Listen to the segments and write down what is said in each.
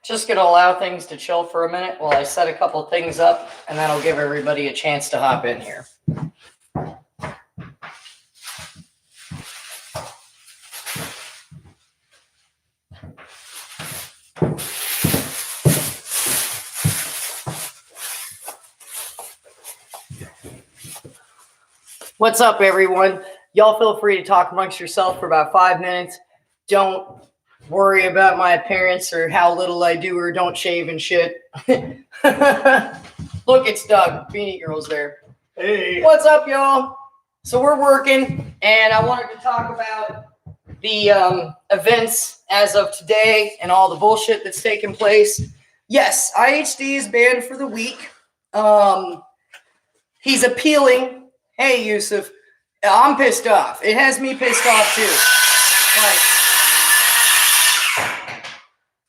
Just going to allow things to chill for a minute while I set a couple things up, and that'll give everybody a chance to hop in here. What's up, everyone? Y'all feel free to talk amongst yourself for about 5 minutes. Don't worry about my appearance or how little I do or don't shave and shit. Look, it's Doug. Beanie Girl's there. Hey. What's up, y'all? So we're working, and I wanted to talk about the events as of today and all the bullshit that's taken place. Yes, IHD is banned for the week. He's appealing. Hey, Yusuf, I'm pissed off. It has me pissed off, too. But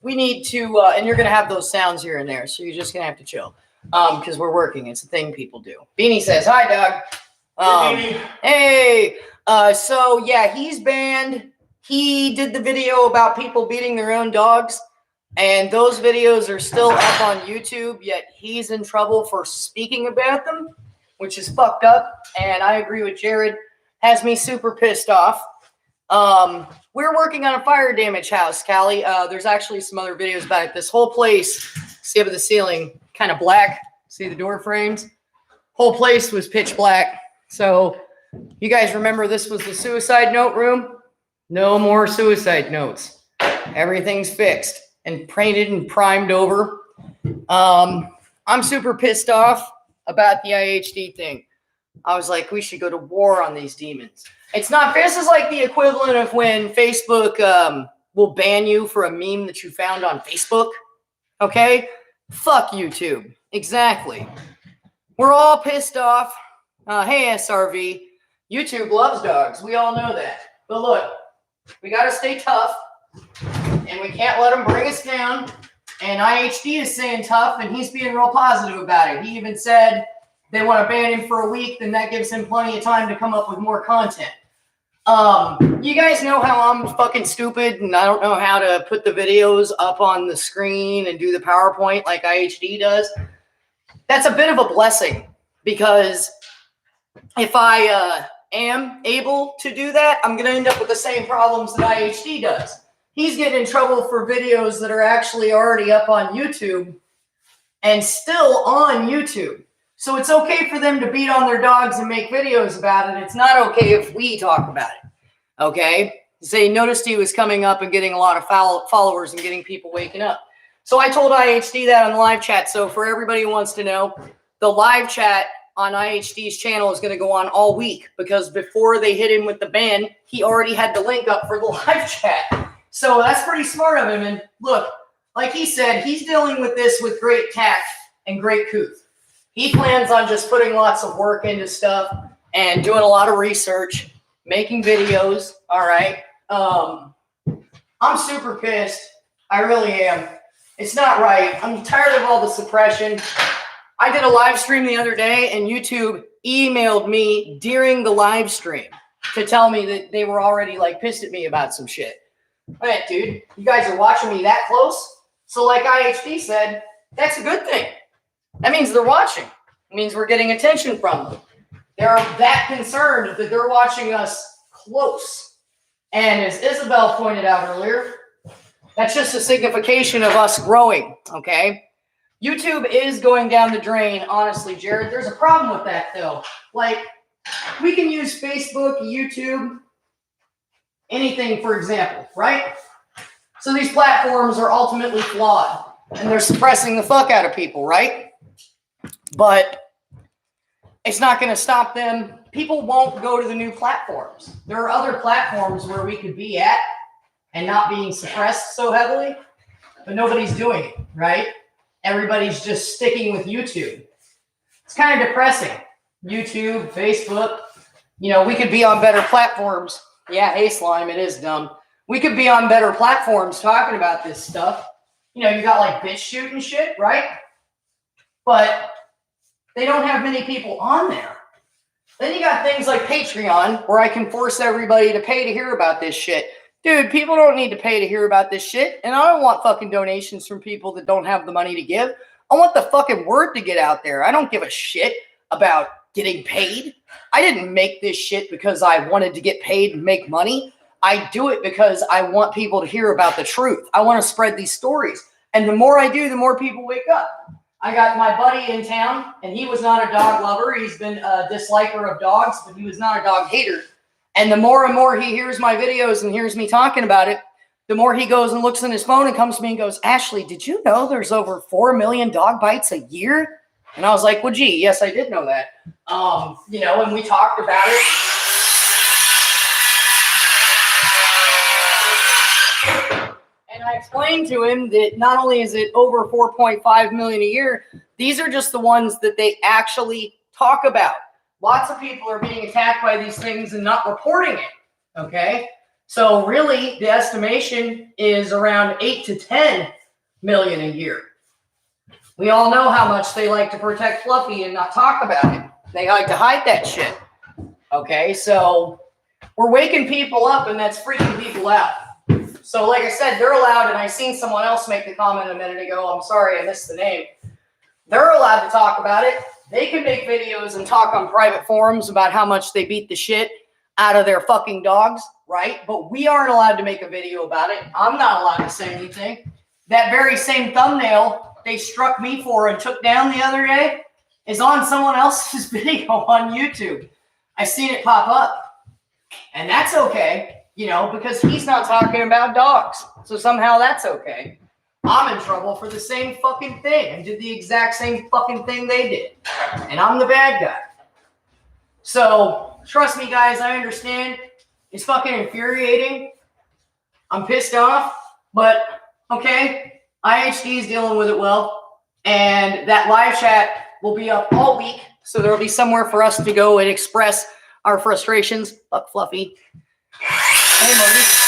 we need to, and you're going to have those sounds here and there, so you're just going to have to chill. Because we're working. It's a thing people do. Beanie says, hi, Doug. Hey. So, yeah, he's banned. He did the video about people beating their own dogs, and those videos are still up on YouTube, yet he's in trouble for speaking about them, which is fucked up, and I agree with Jared. Has me super pissed off. We're working on a fire damage house, Callie. There's actually some other videos about it. This whole place, see up at the ceiling, kind of black. See the door frames? Whole place was pitch black. So you guys remember this was the suicide note room? No more suicide notes. Everything's fixed and painted and primed over. I'm super pissed off about the IHD thing. I was like, we should go to war on these demons. It's not, this is like the equivalent of when Facebook will ban you for a meme that you found on Facebook. Okay? Fuck YouTube. Exactly. We're all pissed off. Hey, SRV. YouTube loves dogs. We all know that. But look, we got to stay tough, and we can't let them bring us down. And IHD is saying tough, and he's being real positive about it. He even said they want to ban him for a week, then that gives him plenty of time to come up with more content. You guys know how I'm fucking stupid, and I don't know how to put the videos up on the screen and do the PowerPoint like IHD does. That's a bit of a blessing, because if I am able to do that, I'm going to end up with the same problems that IHD does. He's getting in trouble for videos that are actually already up on YouTube and still on YouTube. So it's okay for them to beat on their dogs and make videos about it. It's not okay if we talk about it. Okay? So he noticed he was coming up and getting a lot of followers and getting people waking up. So I told IHD that on the live chat. So for everybody who wants to know, the live chat on IHD's channel is going to go on all week, because before they hit him with the ban, he already had the link up for the live chat. So that's pretty smart of him. And look, like he said, he's dealing with this with great tact and great couth. He plans on just putting lots of work into stuff and doing a lot of research, making videos. All right. I'm super pissed. I really am. It's not right. I'm tired of all the suppression. I did a live stream the other day, and YouTube emailed me during the live stream to tell me that they were already like pissed at me about some shit. All right, dude, you guys are watching me that close? So like IHD said, that's a good thing. That means they're watching. It means we're getting attention from them. They're that concerned that they're watching us close. And as Isabel pointed out earlier, that's just a signification of us growing, okay? YouTube is going down the drain, honestly, Jared. There's a problem with that, though. Like, we can use Facebook, YouTube, anything, for example, right? So these platforms are ultimately flawed, and they're suppressing the fuck out of people, right? But it's not going to stop them. People won't go to the new platforms. There are other platforms where we could be at and not being suppressed so heavily, but nobody's doing it, right? Everybody's just sticking with YouTube. It's kind of depressing. YouTube, Facebook, you know, we could be on better platforms. Yeah, hey, Slime, it is dumb. We could be on better platforms talking about this stuff. You know, you got like BitChute and shit, right? But they don't have many people on there. Then you got things like Patreon, where I can force everybody to pay to hear about this shit. Dude, people don't need to pay to hear about this shit. And I don't want fucking donations from people that don't have the money to give. I want the fucking word to get out there. I don't give a shit about getting paid. I didn't make this shit because I wanted to get paid and make money. I do it because I want people to hear about the truth. I want to spread these stories. And the more I do, the more people wake up. I got my buddy in town, and he was not a dog lover. He's been a disliker of dogs, but he was not a dog hater. And the more and more he hears my videos and hears me talking about it, the more he goes and looks on his phone and comes to me and goes, Ashley, did you know there's over 4 million dog bites a year? And I was like, well, gee, yes, I did know that. You know, and we talked about it. And I explained to him that not only is it over 4.5 million a year, these are just the ones that they actually talk about. Lots of people are being attacked by these things and not reporting it, okay? So really, the estimation is around 8 to 10 million a year. We all know how much they like to protect Fluffy and not talk about it. They like to hide that shit, okay? So we're waking people up, and that's freaking people out. So like I said, they're allowed, and I seen someone else make the comment a minute ago. I'm sorry, I missed the name. They're allowed to talk about it. They can make videos and talk on private forums about how much they beat the shit out of their fucking dogs, right? But we aren't allowed to make a video about it. I'm not allowed to say anything. That very same thumbnail they struck me for and took down the other day is on someone else's video on YouTube. I seen it pop up. And that's okay, you know, because he's not talking about dogs. So somehow that's okay. I'm in trouble for the same fucking thing and did the exact same fucking thing they did. And I'm the bad guy. So, trust me, guys, I understand. It's fucking infuriating. I'm pissed off. But, okay, IHD is dealing with it well. And that live chat will be up all week. So there will be somewhere for us to go and express our frustrations. Fuck Fluffy. Hey, Maurice.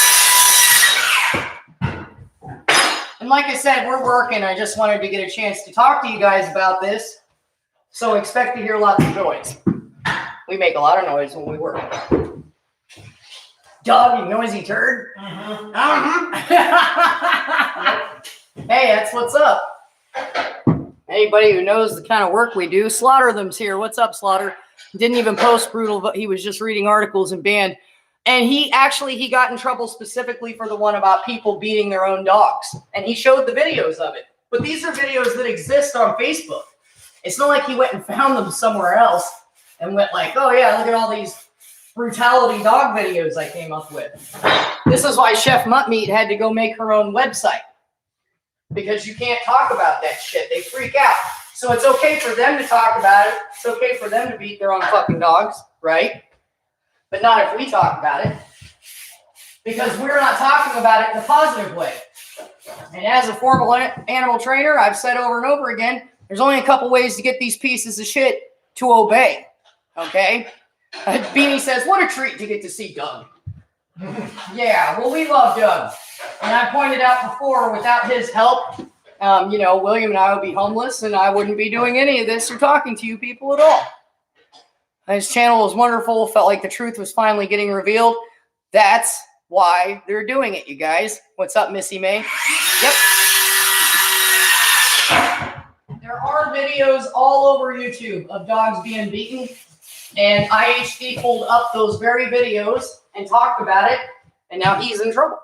And like I said, we're working. I just wanted to get a chance to talk to you guys about this. So expect to hear lots of noise. We make a lot of noise when we work. Dog, you noisy turd. Hey, that's what's up. Anybody who knows the kind of work we do, Slaughter them's here. What's up, Slaughter? Didn't even post Brutal, but he was just reading articles and banned. And he got in trouble specifically for the one about people beating their own dogs. And he showed the videos of it. But these are videos that exist on Facebook. It's not like he went and found them somewhere else and went like, oh yeah, look at all these brutality dog videos I came up with. This is why Chef Muttmeat had to go make her own website. Because you can't talk about that shit. They freak out. So it's okay for them to talk about it. It's okay for them to beat their own fucking dogs, right? But not if we talk about it. Because we're not talking about it in a positive way. And as a formal animal trainer, I've said over and over again, there's only a couple ways to get these pieces of shit to obey. Okay? Beanie says, what a treat to get to see Doug. Yeah, well, we love Doug. And I pointed out before, without his help, you know, William and I would be homeless, and I wouldn't be doing any of this or talking to you people at all. His channel was wonderful. Felt like the truth was finally getting revealed. That's why they're doing it, you guys. What's up, Missy May? Yep. There are videos all over YouTube of dogs being beaten. And IHD pulled up those very videos and talked about it. And now he's in trouble.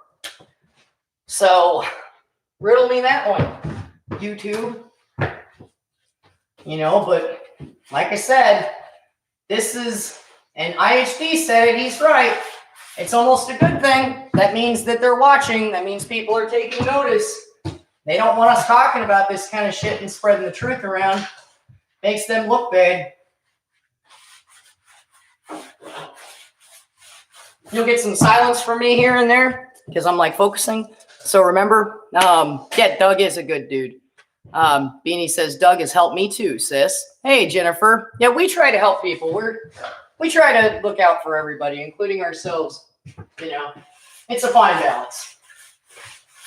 So, riddle me that one, YouTube. You know, but like I said, this is, and IHD said it, he's right. It's almost a good thing. That means that they're watching. That means people are taking notice. They don't want us talking about this kind of shit and spreading the truth around. Makes them look bad. You'll get some silence from me here and there because I'm like focusing. So remember, yeah, Doug is a good dude. Beanie says, Doug has helped me too, sis. Hey, Jennifer. Yeah, we try to help people. We try to look out for everybody, including ourselves. You know, it's a fine balance.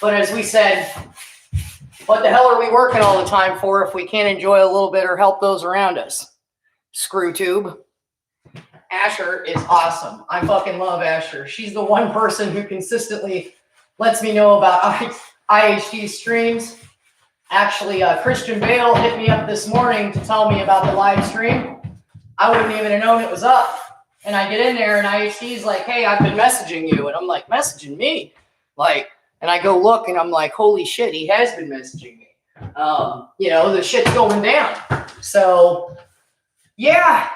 But as we said, what the hell are we working all the time for if we can't enjoy a little bit or help those around us? Screw tube. Asher is awesome. I fucking love Asher. She's the one person who consistently lets me know about IHD streams. Actually, Christian Bale hit me up this morning to tell me about the live stream. I wouldn't even have known it was up. And I get in there and IHD's like, hey, I've been messaging you. And I'm like, messaging me? Like, and I go look and I'm like, holy shit, he has been messaging me. You know, the shit's going down. So, yeah,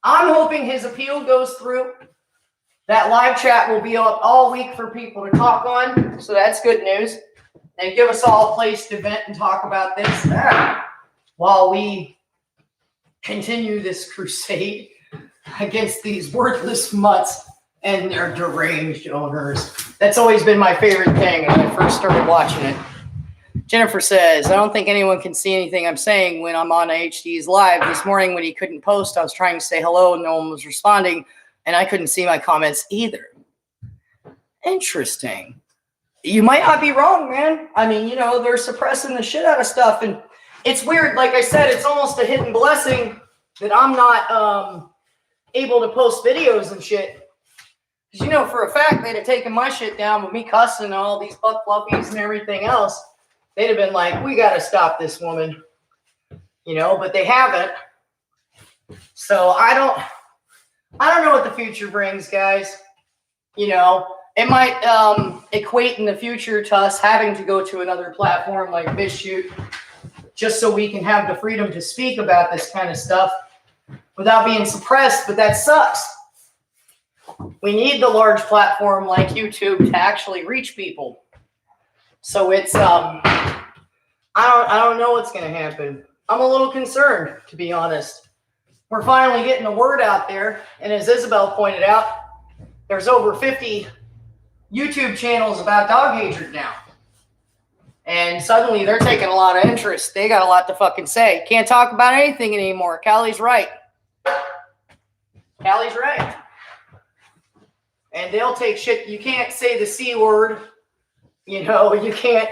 I'm hoping his appeal goes through. That live chat will be up all week for people to talk on. So that's good news. And give us all a place to vent and talk about this while we continue this crusade against these worthless mutts and their deranged owners. That's always been my favorite thing when I first started watching it. Jennifer says, I don't think anyone can see anything I'm saying when I'm on IHD's live. This morning when he couldn't post, I was trying to say hello and no one was responding, and I couldn't see my comments either. Interesting. You might not be wrong, man. I mean, you know, they're suppressing the shit out of stuff, and it's weird. Like I said, it's almost a hidden blessing that I'm not able to post videos and shit. Because, you know, for a fact, they'd have taken my shit down with me cussing and all these butt fluffies and everything else. They'd have been like, we got to stop this woman. You know, but they haven't. So I don't know what the future brings, guys. You know, it might equate in the future to us having to go to another platform like BitChute just so we can have the freedom to speak about this kind of stuff without being suppressed, but that sucks. We need the large platform like YouTube to actually reach people. So it's I don't know what's going to happen. I'm a little concerned, to be honest. We're finally getting the word out there, and as Isabel pointed out, there's over 50 YouTube channels about dog hatred now. And suddenly they're taking a lot of interest. They got a lot to fucking say. Can't talk about anything anymore. Callie's right. Callie's right. And they'll take shit. You can't say the C word. You know, you can't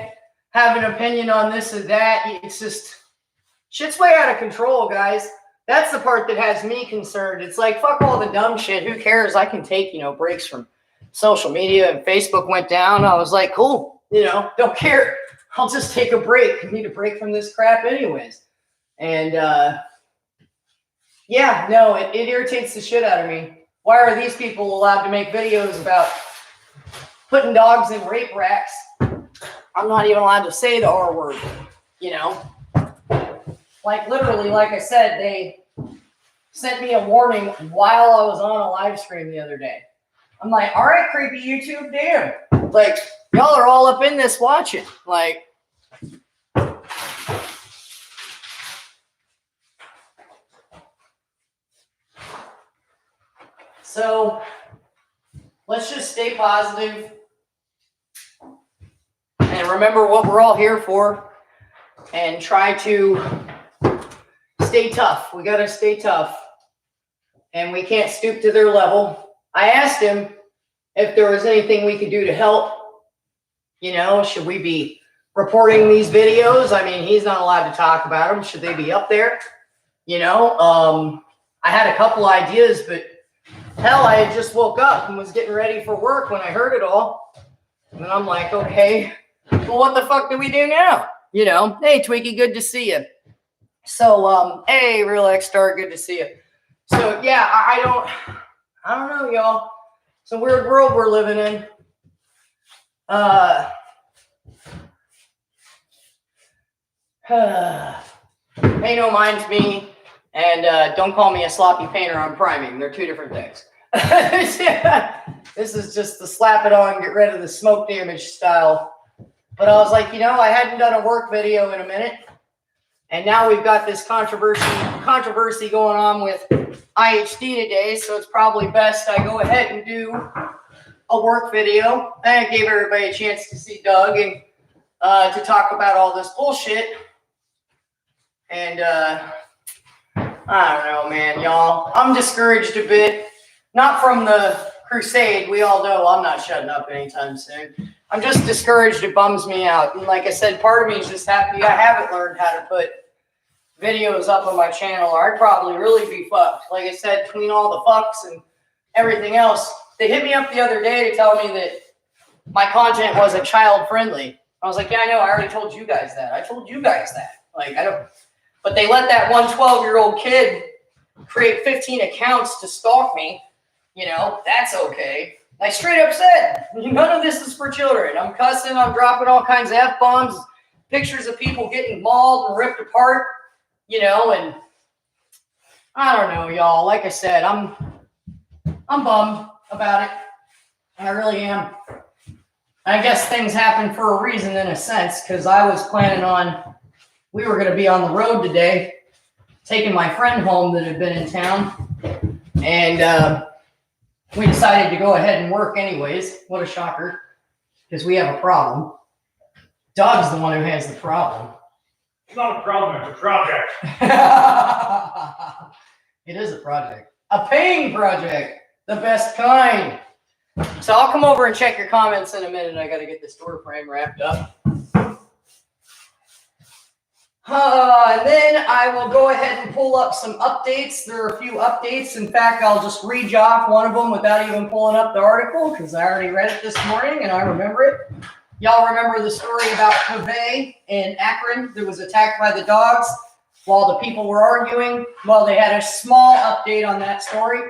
have an opinion on this or that. It's just, shit's way out of control, guys. That's the part that has me concerned. It's like, fuck all the dumb shit. Who cares? I can take, you know, breaks from social media, and Facebook went down. I was like, cool, you know, don't care. I'll just take a break. I need a break from this crap anyways. And yeah, no, it irritates the shit out of me. Why are these people allowed to make videos about putting dogs in rape racks? I'm not even allowed to say the R word, you know? Like literally, like I said, they sent me a warning while I was on a live stream the other day. I'm like, all right, creepy YouTube, damn. Like, y'all are all up in this watching. Like, so let's just stay positive and remember what we're all here for and try to stay tough. We got to stay tough, and we can't stoop to their level. I asked him if there was anything we could do to help. You know, should we be reporting these videos? I mean, he's not allowed to talk about them. Should they be up there? You know, I had a couple ideas, but hell, I had just woke up and was getting ready for work when I heard it all. And I'm like, okay, well, what the fuck do we do now? You know, hey, Twinkie, good to see you. So, hey, Real X Star, good to see you. So, yeah, I don't know, y'all. It's a weird world we're living in. Pay no mind to me, and don't call me a sloppy painter on priming. They're two different things. Yeah, this is just the slap it on, get rid of the smoke damage style. But I was like, you know, I hadn't done a work video in a minute. And now we've got this controversy going on with IHD today, so it's probably best I go ahead and do a work video. And I gave everybody a chance to see Doug and to talk about all this bullshit. And I don't know, man, y'all. I'm discouraged a bit. Not from the crusade. We all know I'm not shutting up anytime soon. I'm just discouraged. It bums me out. And like I said, part of me is just happy I haven't learned how to put videos up on my channel, or I'd probably really be fucked. Like I said, between all the fucks and everything else. They hit me up the other day to tell me that my content wasn't child friendly. I was like, yeah, I know. I already told you guys that. I told you guys that. Like, I don't. But they let that one 12-year-old kid create 15 accounts to stalk me. You know, that's okay. I straight up said, none of this is for children. I'm cussing. I'm dropping all kinds of F-bombs, pictures of people getting mauled and ripped apart, you know, and I don't know, y'all. Like I said, I'm bummed about it. I really am. I guess things happen for a reason in a sense, because I was planning on, we were going to be on the road today, taking my friend home that had been in town, and we decided to go ahead and work anyways. What a shocker, because we have a problem. Doug's the one who has the problem. It's not a problem, it's a project. It is a project. A paying project. The best kind. So I'll come over and check your comments in a minute. I got to get this door frame wrapped up. And then I will go ahead and pull up some updates. There are a few updates. In fact, I'll just read you off one of them without even pulling up the article because I already read it this morning and I remember it. Y'all remember the story about Covey in Akron that was attacked by the dogs while the people were arguing? Well, they had a small update on that story.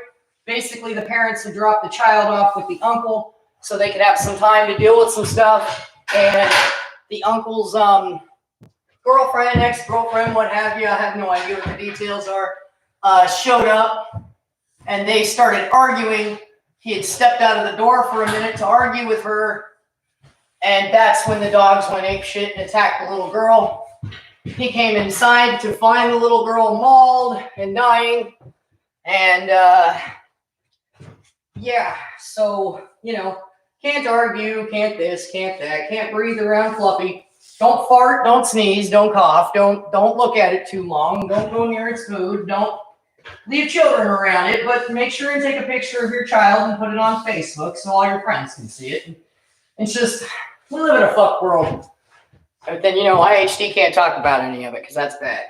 Basically, the parents had dropped the child off with the uncle so they could have some time to deal with some stuff. And the uncle's girlfriend, ex-girlfriend, what have you, I have no idea what the details are, showed up and they started arguing. He had stepped out of the door for a minute to argue with her. And that's when the dogs went apeshit and attacked the little girl. He came inside to find the little girl mauled and dying. And, yeah, so, you know, can't argue, can't this, can't that, can't breathe around Fluffy. Don't fart, don't sneeze, don't cough, don't look at it too long, don't go near its food, don't leave children around it, but make sure and take a picture of your child and put it on Facebook so all your friends can see it. It's just, we live in a fuck world. But then, you know, IHD can't talk about any of it because that's bad.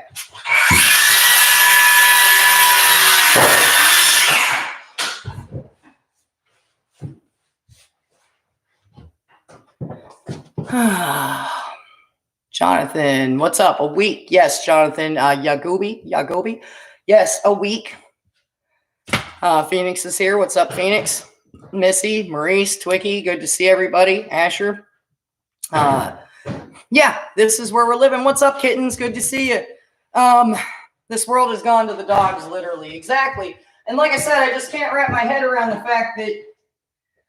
Jonathan, what's up? A week. Yes, Jonathan. Yagobi. Yes, a week. Phoenix is here. What's up, Phoenix? Missy, Maurice, Twicky. Good to see everybody. Asher. Yeah, this is where we're living. What's up, kittens? Good to see you. This world has gone to the dogs, literally. Exactly. And like I said, I just can't wrap my head around the fact that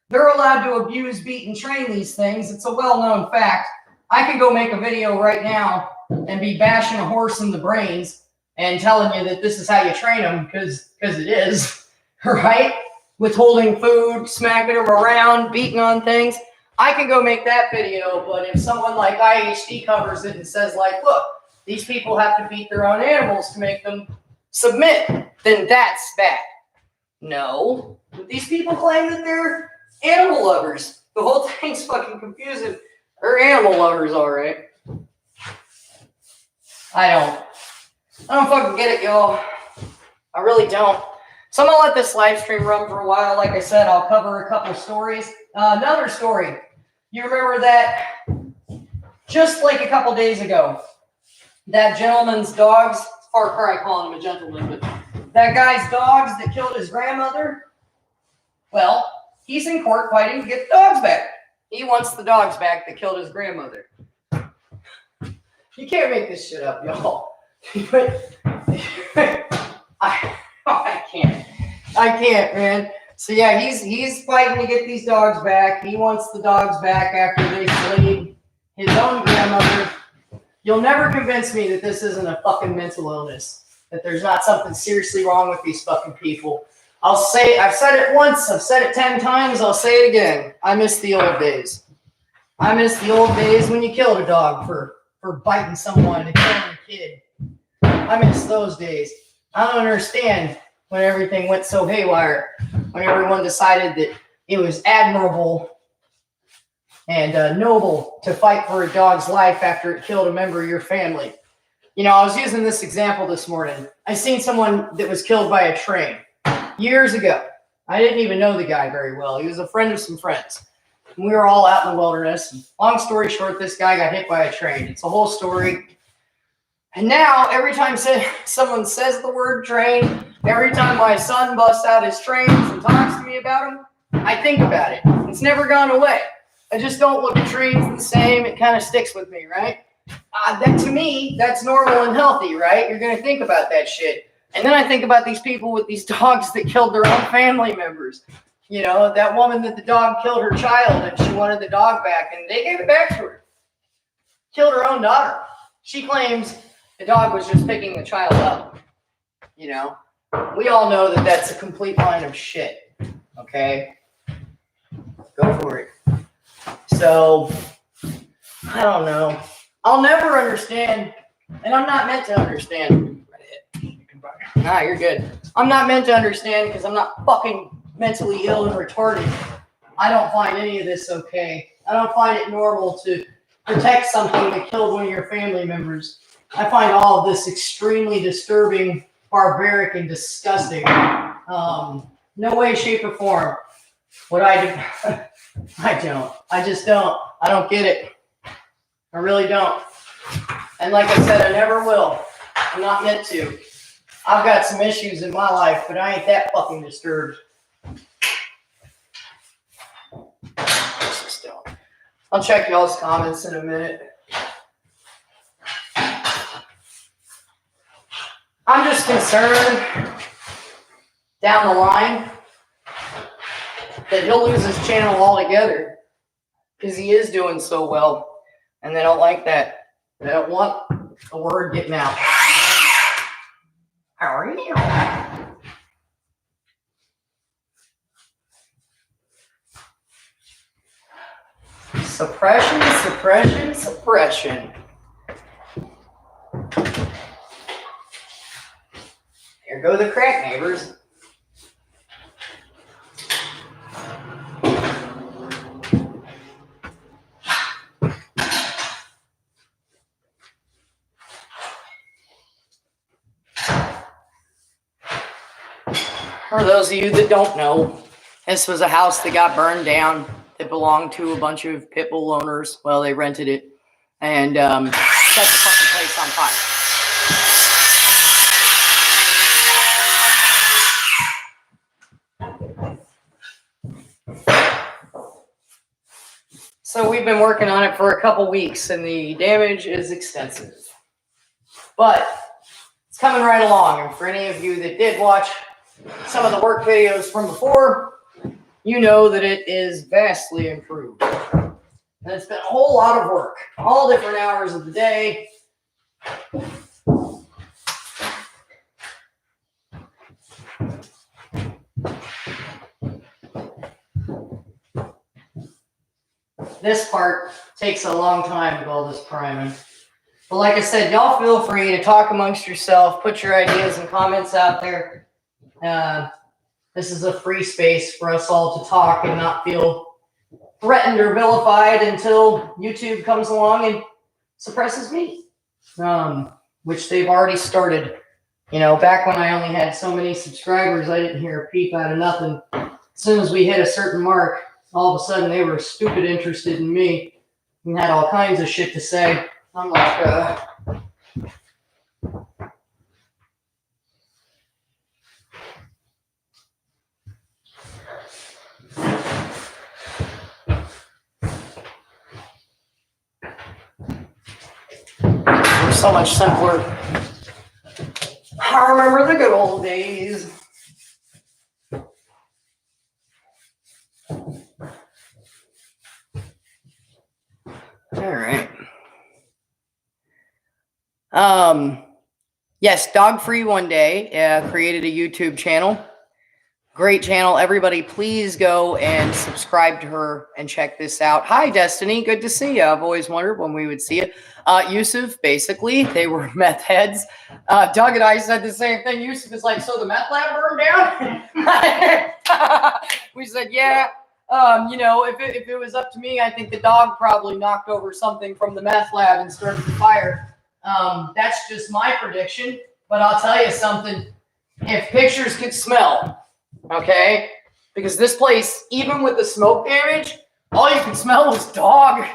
they're allowed to abuse, beat, and train these things. It's a well-known fact. I could go make a video right now and be bashing a horse in the brains and telling you that this is how you train them because it is, right? Withholding food, smacking them around, beating on things. I can go make that video, but if someone like IHD covers it and says, like, look, these people have to beat their own animals to make them submit, then that's bad. No. These people claim that they're animal lovers. The whole thing's fucking confusing. They're animal lovers, all right. I don't fucking get it, y'all. I really don't. So I'm gonna let this live stream run for a while. Like I said, I'll cover a couple stories. Another story. You remember that just like a couple days ago, that gentleman's dogs, far cry calling him a gentleman, but that guy's dogs that killed his grandmother, well, he's in court fighting to get the dogs back. He wants the dogs back that killed his grandmother. You can't make this shit up, y'all. I can't, man. So yeah, he's fighting to get these dogs back. He wants the dogs back after they slayed his own grandmother. You'll never convince me that this isn't a fucking mental illness, that there's not something seriously wrong with these fucking people. I've said it once, I've said it 10 times, I'll say it again. I miss the old days. I miss the old days when you killed a dog for biting someone and killing a kid. I miss those days. I don't understand when everything went so haywire, when everyone decided that it was admirable and noble to fight for a dog's life after it killed a member of your family. You know, I was using this example this morning. I seen someone that was killed by a train years ago. I didn't even know the guy very well. He was a friend of some friends. And we were all out in the wilderness. And long story short, this guy got hit by a train. It's a whole story. And now, every time someone says the word train, every time my son busts out his trains and talks to me about them, I think about it. It's never gone away. I just don't look at trains the same. It kind of sticks with me, right? That to me, that's normal and healthy, right? You're going to think about that shit. And then I think about these people with these dogs that killed their own family members. You know, that woman that the dog killed her child and she wanted the dog back and they gave it back to her. Killed her own daughter. She claims the dog was just picking the child up. You know, we all know that that's a complete line of shit. Okay? Go for it. So, I don't know. I'll never understand, and I'm not meant to understand. Nah, you're good. I'm not meant to understand because I'm not fucking mentally ill and retarded. I don't find any of this okay. I don't find it normal to protect something that killed one of your family members. I find all of this extremely disturbing, barbaric, and disgusting. No way, shape, or form would I do. I don't. I just don't. I don't get it. I really don't. And like I said, I never will. I'm not meant to. I've got some issues in my life, but I ain't that fucking disturbed. I'll check y'all's comments in a minute. I'm just concerned down the line that he'll lose his channel altogether because he is doing so well, and they don't like that. They don't want the word getting out. How are you? Suppression, suppression, suppression. Here go the crack neighbors. For those of you that don't know, this was a house that got burned down that belonged to a bunch of pit bull owners. Well, they rented it and set the fucking place on fire. So we've been working on it for a couple weeks and the damage is extensive. But it's coming right along. And for any of you that did watch some of the work videos from before, you know that it is vastly improved. And it's been a whole lot of work, all different hours of the day. This part takes a long time with all this priming. But like I said, y'all feel free to talk amongst yourself, put your ideas and comments out there. This is a free space for us all to talk and not feel threatened or vilified until YouTube comes along and suppresses me, which they've already started. You know, back when I only had so many subscribers, I didn't hear a peep out of nothing. As soon as we hit a certain mark, all of a sudden they were stupid interested in me and had all kinds of shit to say. I'm like, we're so much simpler. I remember the good old days. All right. Yes, Dog Free One Day created a YouTube channel. Great channel. Everybody, please go and subscribe to her and check this out. Hi, Destiny. Good to see you. I've always wondered when we would see you. Yusuf, basically, they were meth heads. Doug and I said the same thing. Yusuf is like, so the meth lab burned down? We said, yeah. You know, if it was up to me, I think the dog probably knocked over something from the meth lab and started the fire. That's just my prediction. But I'll tell you something. If pictures could smell, okay, because this place, even with the smoke damage, all you could smell was dog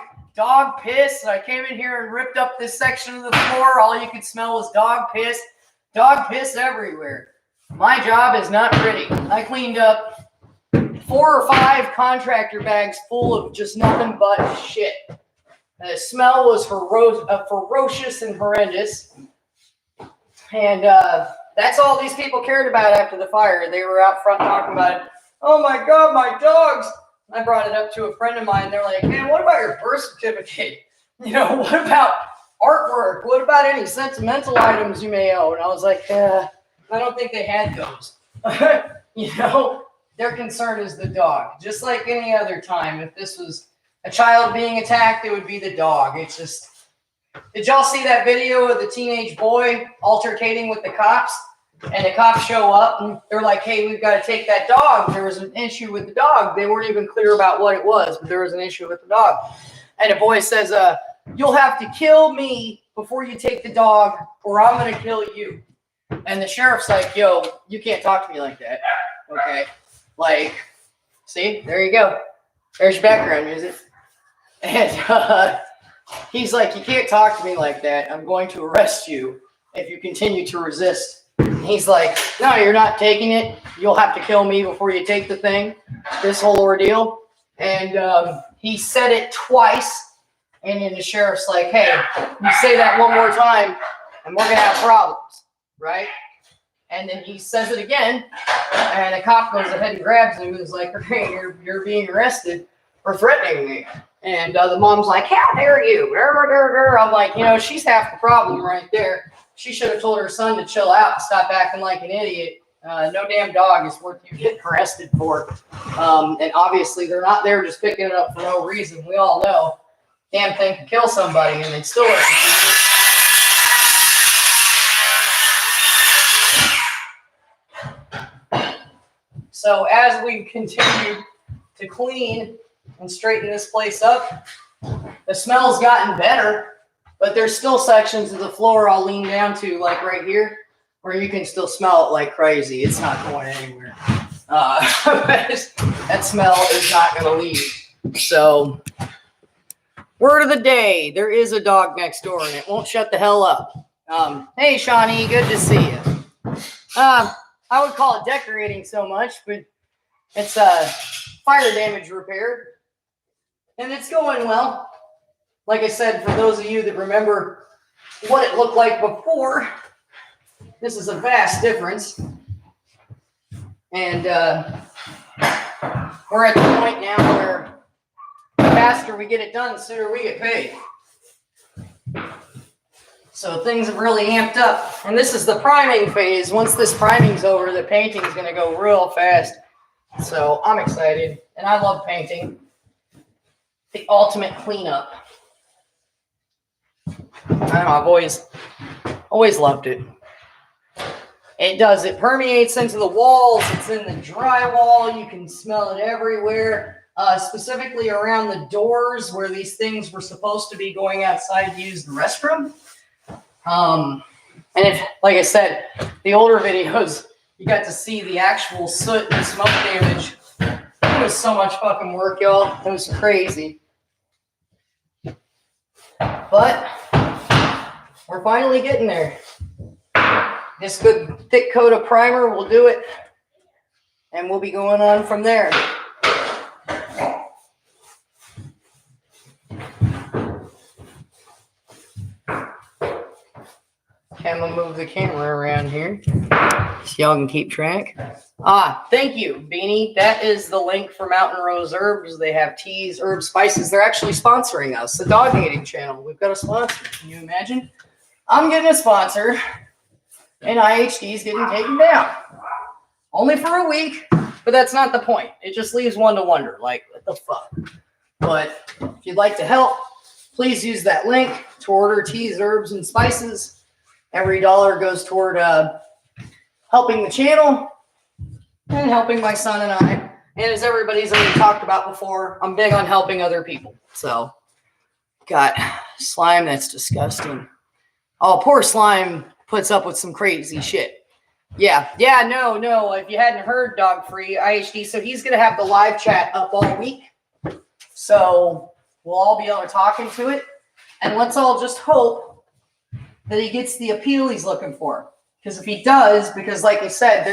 piss. And I came in here and ripped up this section of the floor. All you could smell was dog piss everywhere. My job is not pretty. I cleaned up 4 or 5 contractor bags full of just nothing but shit. The smell was ferocious and horrendous. And that's all these people cared about after the fire. They were out front talking about it. Oh my God, my dogs. I brought it up to a friend of mine. They're like, man, what about your birth certificate? You know, what about artwork? What about any sentimental items you may own? And I was like, I don't think they had those. You know, their concern is the dog. Just like any other time, if this was a child being attacked, it would be the dog. It's just, did y'all see that video of the teenage boy altercating with the cops? And the cops show up and they're like, hey, we've got to take that dog. There was an issue with the dog. They weren't even clear about what it was, but there was an issue with the dog. And the boy says, you'll have to kill me before you take the dog or I'm going to kill you. And the sheriff's like, yo, you can't talk to me like that. Okay. Like, see, there you go. There's your background music. And he's like, you can't talk to me like that. I'm going to arrest you if you continue to resist. He's like, no, you're not taking it. You'll have to kill me before you take the thing, this whole ordeal. And he said it twice. And then the sheriff's like, hey, you say that one more time and we're going to have problems, right? And then he says it again. And a cop goes ahead and grabs him and is like, hey, you're being arrested for threatening me. And the mom's like, how dare you? I'm like, you know, she's half the problem right there. She should have told her son to chill out and stop acting like an idiot. No damn dog is worth you getting arrested for. And obviously, they're not there just picking it up for no reason. We all know. Damn thing could kill somebody, and they'd still let you keep it. So as we continue to clean and straighten this place up, the smell's gotten better. But there's still sections of the floor I'll lean down to, like right here, where you can still smell it like crazy. It's not going anywhere. That smell is not going to leave. So, word of the day, there is a dog next door, and it won't shut the hell up. Hey, Shawnee, good to see you. I would call it decorating so much, but it's fire damage repair, and it's going well. Like I said, for those of you that remember what it looked like before, this is a vast difference. And we're at the point now where the faster we get it done, the sooner we get paid. So things have really amped up. And this is the priming phase. Once this priming's over, the painting is going to go real fast. So I'm excited. And I love painting. The ultimate cleanup. I've always loved it. It does. It permeates into the walls. It's in the drywall. You can smell it everywhere, specifically around the doors where these things were supposed to be going outside to use the restroom. And if, like I said, the older videos, you got to see the actual soot and smoke damage. It was so much fucking work, y'all. It was crazy. But we're finally getting there. This good thick coat of primer will do it. And we'll be going on from there. I'm going to move the camera around here so y'all can keep track. Thank you, Beanie. That is the link for Mountain Rose Herbs. They have teas, herbs, spices. They're actually sponsoring us, the dog hating channel. We've got a sponsor. Can you imagine? I'm getting a sponsor, and IHD is getting taken down. Only for a week, but that's not the point. It just leaves one to wonder, like, what the fuck? But if you'd like to help, please use that link to order teas, herbs, and spices. Every dollar goes toward helping the channel and helping my son and I. And as everybody's already talked about before, I'm big on helping other people. So, got slime that's disgusting. Oh, poor slime puts up with some crazy shit. Yeah, no. If you hadn't heard, Dog Free IHD, so he's gonna have the live chat up all week. So we'll all be able to talk into it, and let's all just hope that he gets the appeal he's looking for. Because if he does, because like I said,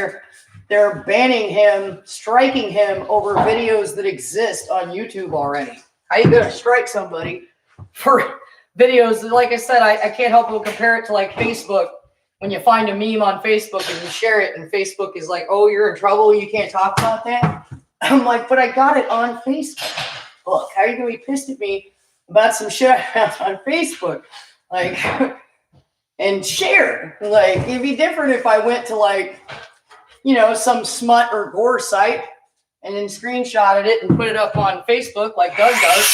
they're banning him, striking him over videos that exist on YouTube already. How you gonna strike somebody for videos? Like I said, I can't help but compare it to like Facebook. When you find a meme on Facebook and you share it, and Facebook is like, "Oh, you're in trouble. You can't talk about that." I'm like, "But I got it on Facebook. Look, how are you gonna be pissed at me about some shit on Facebook?" Like, and share. Like, it'd be different if I went to like, some smut or gore site and then screenshotted it and put it up on Facebook like Doug does.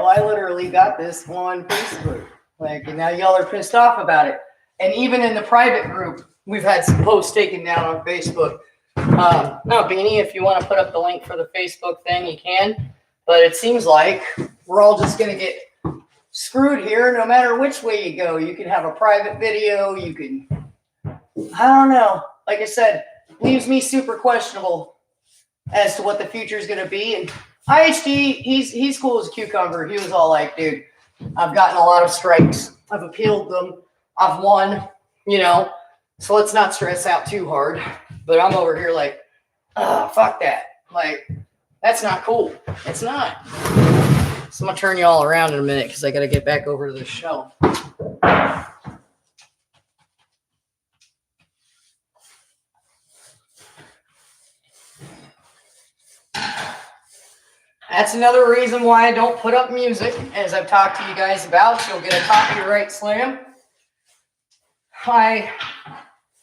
I literally got this on Facebook. Like, and now y'all are pissed off about it. And even in the private group, we've had some posts taken down on Facebook. No, Beanie, if you want to put up the link for the Facebook thing, you can. But it seems like we're all just going to get screwed here no matter which way you go. You can have a private video. You can, I don't know. Like I said, leaves me super questionable as to what the future is going to be. And IHD, he's cool as a cucumber. He was all like, "Dude, I've gotten a lot of strikes. I've appealed them. I've won, so let's not stress out too hard." But I'm over here like, fuck that. Like, that's not cool. It's not. So I'm going to turn you all around in a minute because I got to get back over to the show. That's another reason why I don't put up music, as I've talked to you guys about. You'll get a copyright slam. I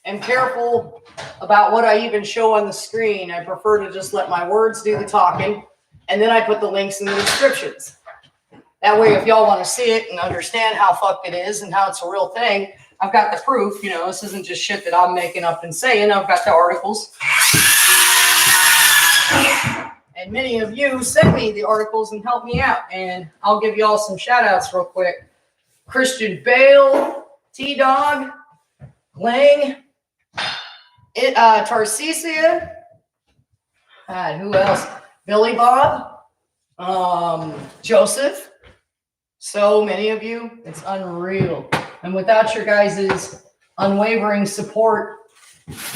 am careful about what I even show on the screen. I prefer to just let my words do the talking, and then I put the links in the descriptions. That way, if y'all want to see it and understand how fucked it is and how it's a real thing, I've got the proof. This isn't just shit that I'm making up and saying. I've got the articles. And many of you sent me the articles and helped me out. And I'll give you all some shout outs real quick. Christian Bale, T-Dog, Lang, Tarcisia, who else? Billy Bob, Joseph. So many of you. It's unreal. And without your guys' unwavering support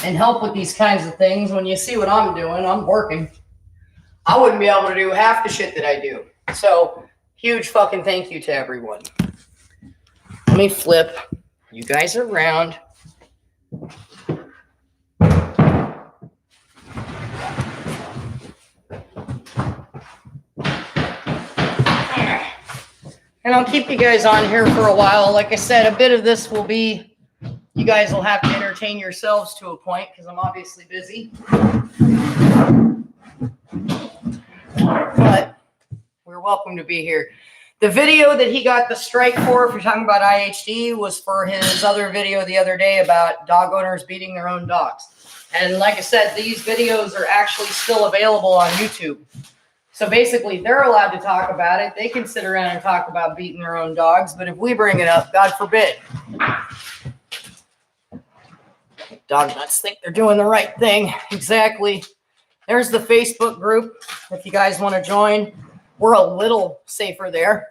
and help with these kinds of things, when you see what I'm doing, I'm working. I wouldn't be able to do half the shit that I do. So, huge fucking thank you to everyone. Let me flip you guys around. And I'll keep you guys on here for a while. Like I said, a bit of this will be, you guys will have to entertain yourselves to a point because I'm obviously busy. But we're welcome to be here. The video that he got the strike for, if you're talking about IHD, was for his other video the other day about dog owners beating their own dogs. And like I said, these videos are actually still available on YouTube. So basically, they're allowed to talk about it. They can sit around and talk about beating their own dogs. But if we bring it up, God forbid. Dog nuts think they're doing the right thing. Exactly. There's the Facebook group. If you guys want to join, we're a little safer there.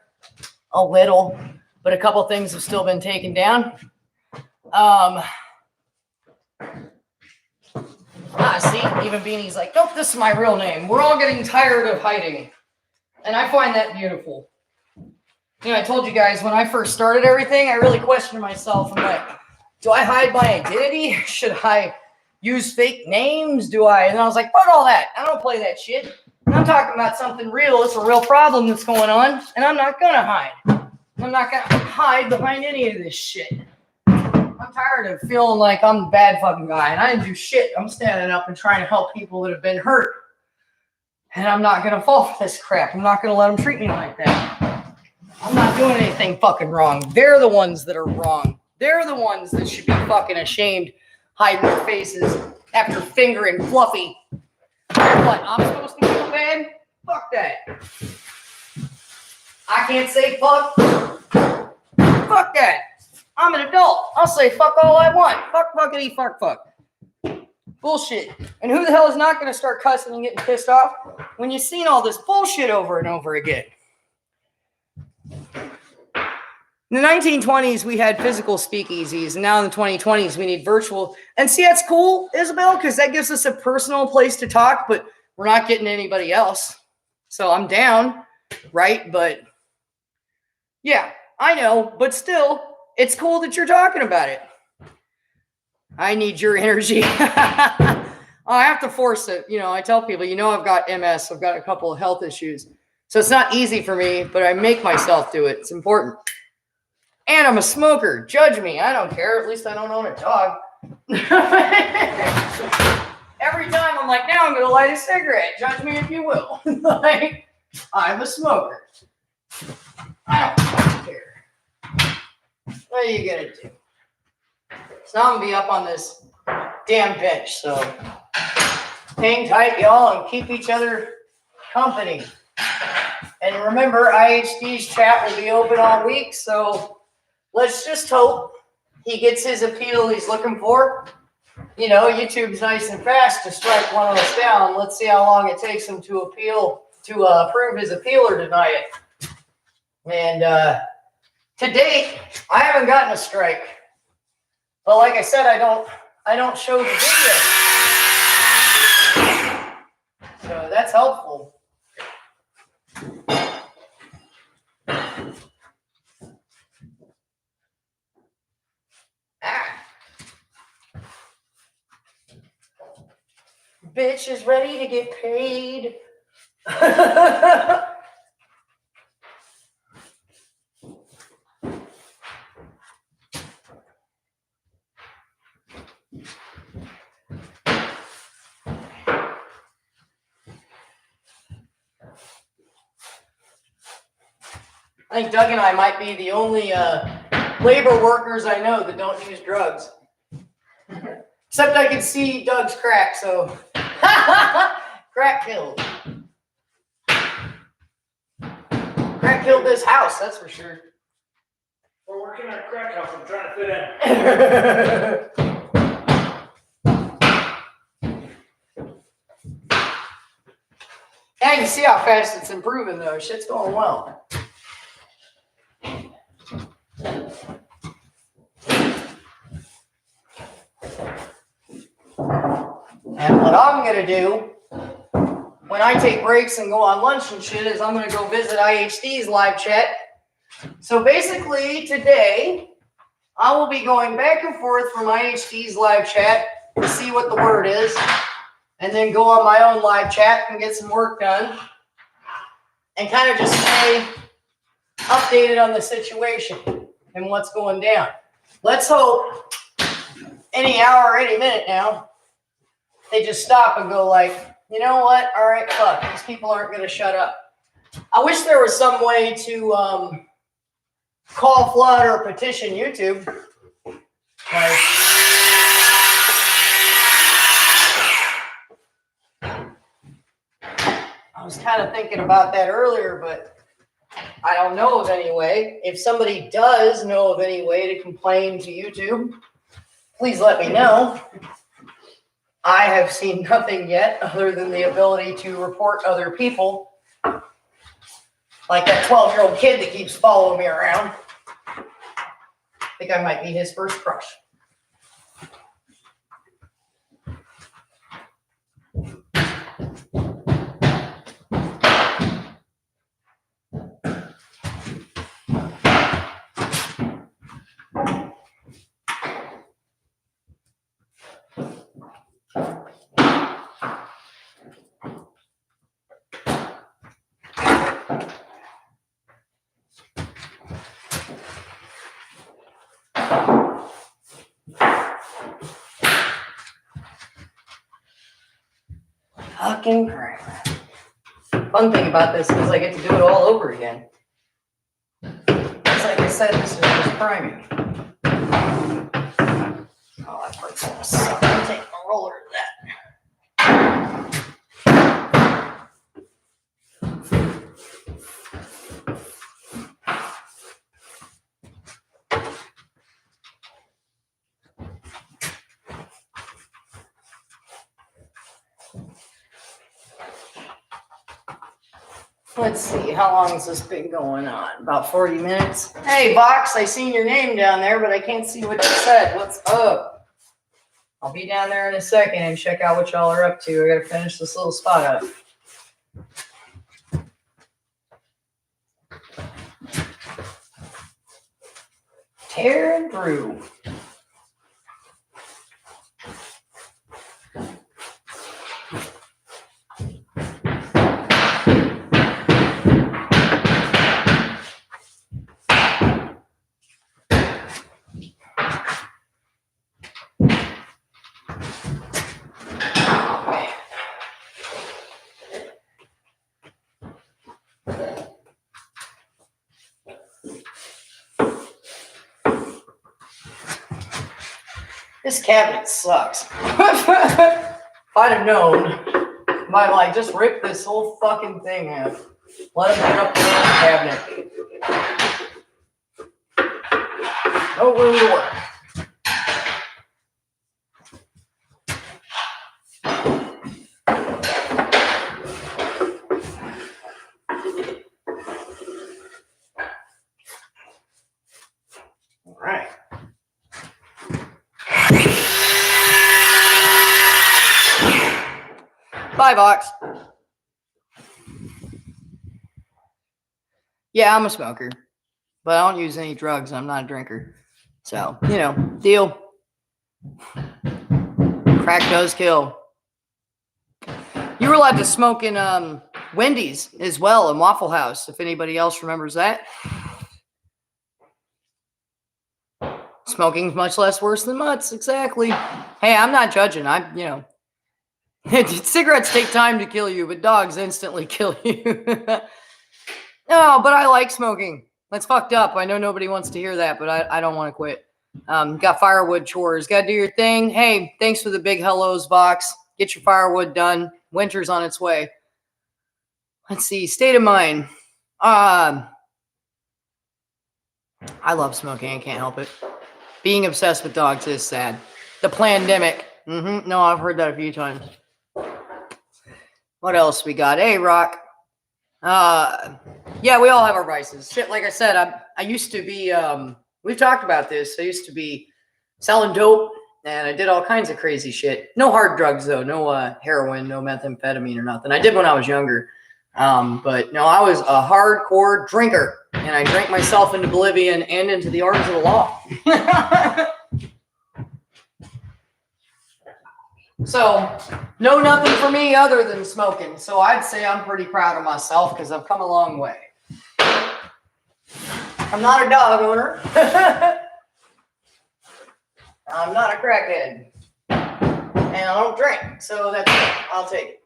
A little. But a couple things have still been taken down. See, even Beanie's like, "Nope, this is my real name." We're all getting tired of hiding. And I find that beautiful. I told you guys when I first started everything, I really questioned myself. I'm like, do I hide my identity? Should I use fake names? And I was like, fuck all that. I don't play that shit. I'm talking about something real. It's a real problem that's going on. And I'm not going to hide. I'm not going to hide behind any of this shit. I'm tired of feeling like I'm the bad fucking guy. And I didn't do shit. I'm standing up and trying to help people that have been hurt. And I'm not going to fall for this crap. I'm not going to let them treat me like that. I'm not doing anything fucking wrong. They're the ones that are wrong. They're the ones that should be fucking ashamed, hiding their faces after fingering Fluffy. What, I'm supposed to feel bad? Fuck that. I can't say fuck. Fuck that. I'm an adult. I'll say fuck all I want. Fuck, fuckity, fuck, fuck. Bullshit. And who the hell is not going to start cussing and getting pissed off when you've seen all this bullshit over and over again? In the 1920s, we had physical speakeasies, and now in the 2020s, we need virtual. And see, that's cool, Isabel, because that gives us a personal place to talk, but we're not getting anybody else. So I'm down, right? But yeah, I know, but still, it's cool that you're talking about it. I need your energy. I have to force it. You know, I tell people, I've got MS. I've got a couple of health issues. So it's not easy for me, but I make myself do it. It's important. And I'm a smoker. Judge me. I don't care. At least I don't own a dog. Every time I'm like, now I'm going to light a cigarette. Judge me if you will. Like, I'm a smoker. I don't care. What are you going to do? So now I'm going to be up on this damn bench. So hang tight, y'all, and keep each other company. And remember, IHD's chat will be open all week. So let's just hope he gets his appeal he's looking for. YouTube's nice and fast to strike one of us down. Let's see how long it takes him to approve his appeal or deny it. And to date, I haven't gotten a strike. But like I said, I don't show the video. So that's helpful. Bitch is ready to get paid. I think Doug and I might be the only labor workers I know that don't use drugs. Except I can see Doug's crack, so crack killed. Crack killed this house, that's for sure. We're working at a crack house. I'm trying to fit in. Yeah, you can see how fast it's improving, though. Shit's going well. And what I'm going to do when I take breaks and go on lunch and shit is I'm going to go visit IHD's live chat. So basically today, I will be going back and forth from IHD's live chat to see what the word is, and then go on my own live chat and get some work done and kind of just stay updated on the situation and what's going down. Let's hope any hour, any minute now, they just stop and go like, you know what? All right, fuck. These people aren't going to shut up. I wish there was some way to call flood or petition YouTube. Like, I was kind of thinking about that earlier, but I don't know of any way. If somebody does know of any way to complain to YouTube, please let me know. I have seen nothing yet other than the ability to report other people. Like that 12-year-old kid that keeps following me around. I think I might be his first crush. Fucking crap. Fun thing about this is I get to do it all over again. Just like I said, this is just priming. Oh, that part's gonna suck. I'm taking a roller to that. Let's see, how long has this been going on? About 40 minutes. Hey, Vox, I seen your name down there, but I can't see what you said. What's up? I'll be down there in a second and check out what y'all are up to. I gotta finish this little spot up. Tearing through. This cabinet sucks. If I'd have known, I might like just rip this whole fucking thing out. Let him get up to the cabinet. No room to work. All right. Bye, Vox. Yeah, I'm a smoker, but I don't use any drugs. I'm not a drinker. So, you know, deal. Crack does kill. You were allowed to smoke in Wendy's as well, in Waffle House, if anybody else remembers that. Smoking's much less worse than mutts, exactly. Hey, I'm not judging. You know, cigarettes take time to kill you, but dogs instantly kill you. No, but I like smoking. That's fucked up. I know nobody wants to hear that, but I don't want to quit. Got firewood chores. Got to do your thing. Hey, thanks for the big hellos, Vox. Get your firewood done. Winter's on its way. Let's see. State of mind. I love smoking. I can't help it. Being obsessed with dogs is sad. The pandemic. No, I've heard that a few times. What else we got? Hey, Rock. Yeah, we all have our vices. Shit, like I said, I used to be, we've talked about this. I used to be selling dope, and I did all kinds of crazy shit. No hard drugs, though. No heroin, no methamphetamine or nothing. I did when I was younger. But no, I was a hardcore drinker, and I drank myself into oblivion and into the arms of the law. So, no nothing for me other than smoking. So I'd say I'm pretty proud of myself because I've come a long way. I'm not a dog owner. I'm not a crackhead. And I don't drink, so that's it. I'll take it.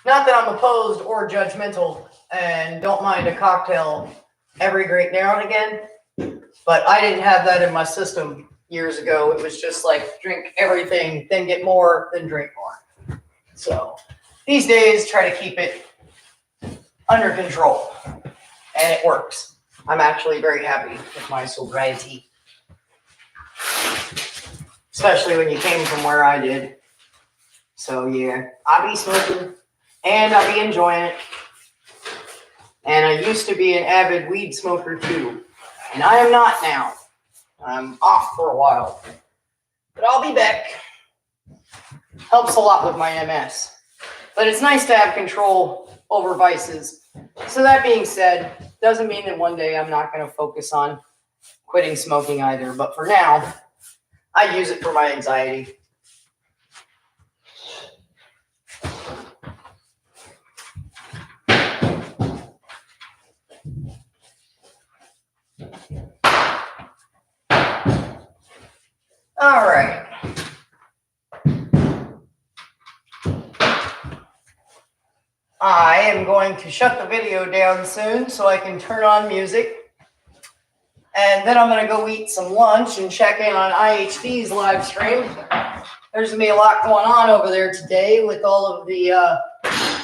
Not that I'm opposed or judgmental and don't mind a cocktail every great now and again, but I didn't have that in my system years ago. It was just like drink everything, then get more, then drink more. So these days, try to keep it under control, and it works. I'm actually very happy with my sobriety, especially when you came from where I did. So yeah, I be smoking. And I'll be enjoying it. And I used to be an avid weed smoker too. And I am not now. I'm off for a while. But I'll be back. Helps a lot with my MS. But it's nice to have control over vices. So that being said, doesn't mean that one day I'm not going to focus on quitting smoking either. But for now, I use it for my anxiety. All right. I am going to shut the video down soon so I can turn on music. And then I'm going to go eat some lunch and check in on IHD's live stream. There's going to be a lot going on over there today with all of the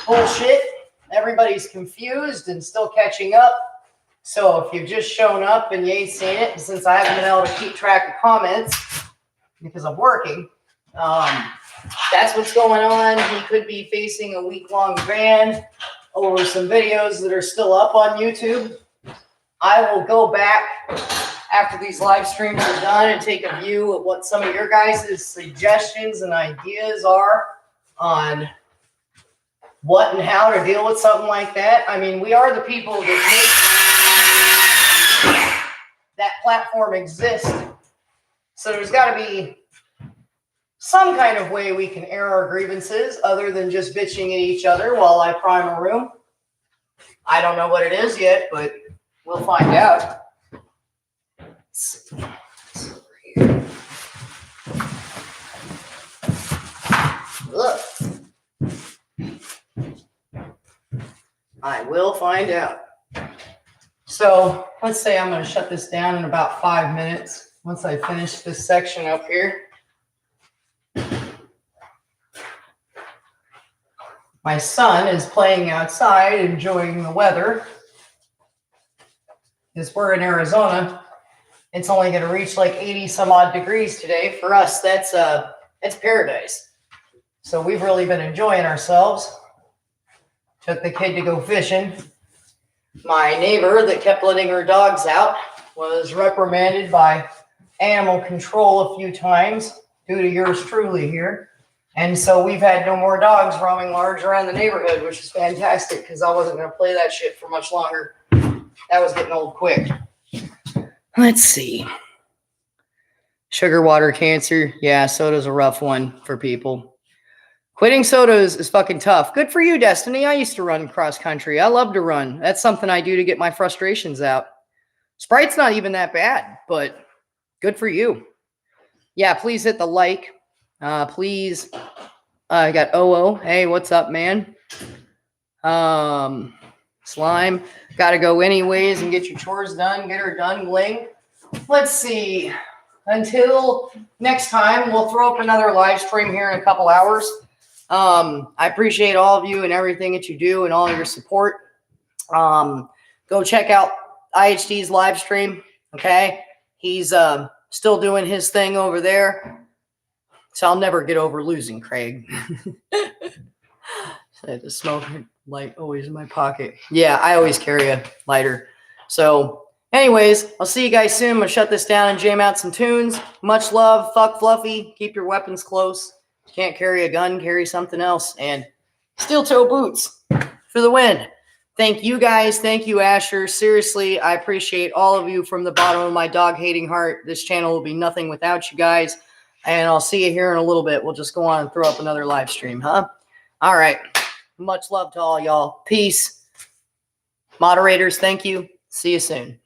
bullshit. Everybody's confused and still catching up. So if you've just shown up and you ain't seen it, and since I haven't been able to keep track of comments, because I'm working, that's what's going on. He could be facing a week-long ban over some videos that are still up on YouTube. I will go back after these live streams are done and take a view of what some of your guys' suggestions and ideas are on what and how to deal with something like that. I mean, we are the people that make that platform exist. So there's got to be some kind of way we can air our grievances other than just bitching at each other while I prime a room. I don't know what it is yet, but we'll find out. Look. I will find out. So let's say I'm going to shut this down in about 5 minutes once I finish this section up here. My son is playing outside, enjoying the weather. Because we're in Arizona, it's only going to reach like 80 some odd degrees today. For us, that's paradise. So we've really been enjoying ourselves. Took the kid to go fishing. My neighbor that kept letting her dogs out was reprimanded by animal control a few times due to yours truly here. And so we've had no more dogs roaming large around the neighborhood, which is fantastic because I wasn't going to play that shit for much longer. That was getting old quick. Let's see. Sugar water cancer. Yeah, soda's a rough one for people. Quitting sodas is fucking tough. Good for you, Destiny. I used to run cross country. I love to run. That's something I do to get my frustrations out. Sprite's not even that bad, but good for you. Yeah, please hit the like. Please. I got OO. Hey, what's up, man? Slime. Got to go anyways and get your chores done. Get her done, Gling. Let's see. Until next time, we'll throw up another live stream here in a couple hours. I appreciate all of you and everything that you do and all your support. Go check out IHD's live stream. Okay. He's still doing his thing over there. So I'll never get over losing Craig. I had to smoke light always in my pocket. Yeah, I always carry a lighter. So anyways, I'll see you guys soon. I'm going to shut this down and jam out some tunes. Much love. Fuck Fluffy. Keep your weapons close. If you can't carry a gun, carry something else. And steel toe boots for the win. Thank you guys. Thank you, Asher. Seriously, I appreciate all of you from the bottom of my dog-hating heart. This channel will be nothing without you guys. And I'll see you here in a little bit. We'll just go on and throw up another live stream, huh? All right. Much love to all y'all. Peace. Moderators, thank you. See you soon.